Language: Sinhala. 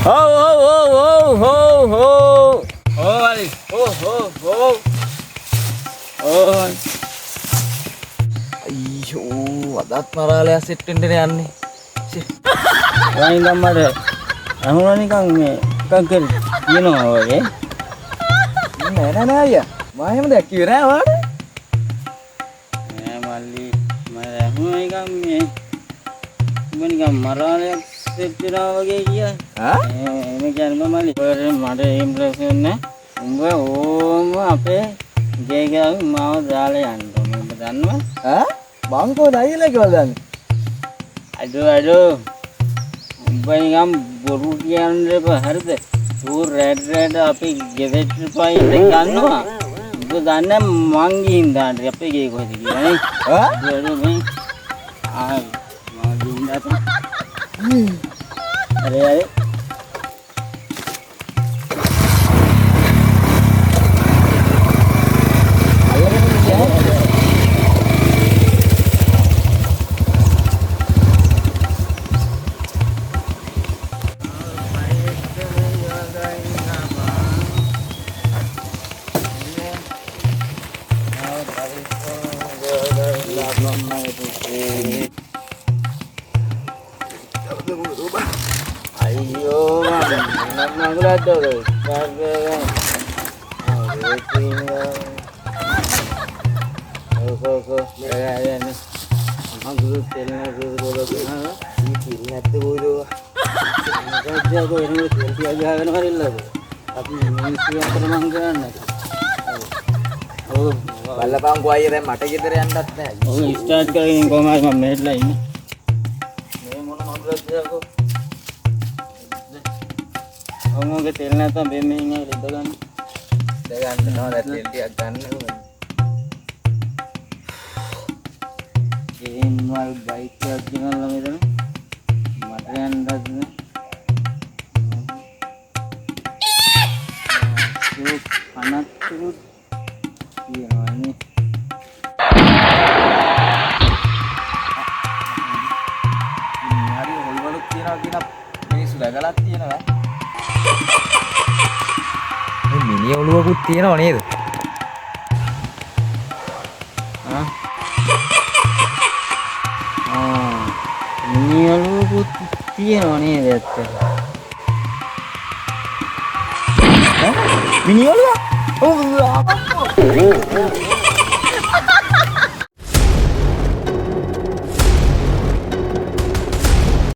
Ho ho ho ho ho ho. Ho Ali. Ho ho ho. Oh. අයියෝ අදත් මරාලයා සෙට් වෙන්න යන්නේ. වයින් ගම්මඩ අහුණා නිකන් මේ එකක් කියනවා වගේ. නෑ නෑ නෑ අයියා. මම එහෙම දැක්කේ නෑ ඔයාලට. නෑ මල්ලි මම අහුණා නිකන් මේ උඹ නිකන් මරාලයක් සෙට් වෙනවා වගේ කිය. එහෙම කියන්නේ මල්ලි. මට එහෙම ප්‍රශ්න නෑ. උඹ ඕම අපේ ගේ ගාව මාව දාලා යන්න ඕනේ. උඹ දන්නවද? මං කොහොමද අයියලා කියලා දන්නේ? අඩෝ උඹ නිකන් බොරු කියන්නේ එපා හරිද? ඌ රැඩ් අපි ගෙදරට පයින් ගන්නවා. උඹ දන්නේ මං ගිහින් දාන්න අපේ ගේ කොහෙද කියලා නේ? මම ගිහින් දාන්න. අරේ ayo nak ada loh kagak ya nih aku telnya dulu ini nanti dulu kerja gue ini kerja aja kan hari lalu tapi ini sih yang termanggan oh බලපං කෝ අයියා දැන් මට ගෙදර යන්නත් නෑ. ඔය ස්ටාර්ට් කරගෙන කොහමද මම මෙහෙట్లా ඉන්නේ. මේ මොන මොකදද යකෝ. ඔමෝගේ තෙල් නැත්තම් බෙන් මෙහින් ඇවිල්ලා ඉඳ ගන්න. ඉඳ ගන්න නෝ දැන් තෙල් ටිකක් ගන්නකෝ. ගේම් වල බයික් එකක් ගෙනල්ලා මෙතන. මට යන්නත් නෑ. සුප් අනතුරු කියනවානේ. හරි හොල්වලුත් තියනවා කියන මිනිස්සු දැකලත් තියෙනවා. මේ මිනිහ ඔළුවකුත් තියෙනව නේද? මිනිහලුකුත් තියෙනව නේද ඇත්තට? මිනිහ ඔළුව? ඔව්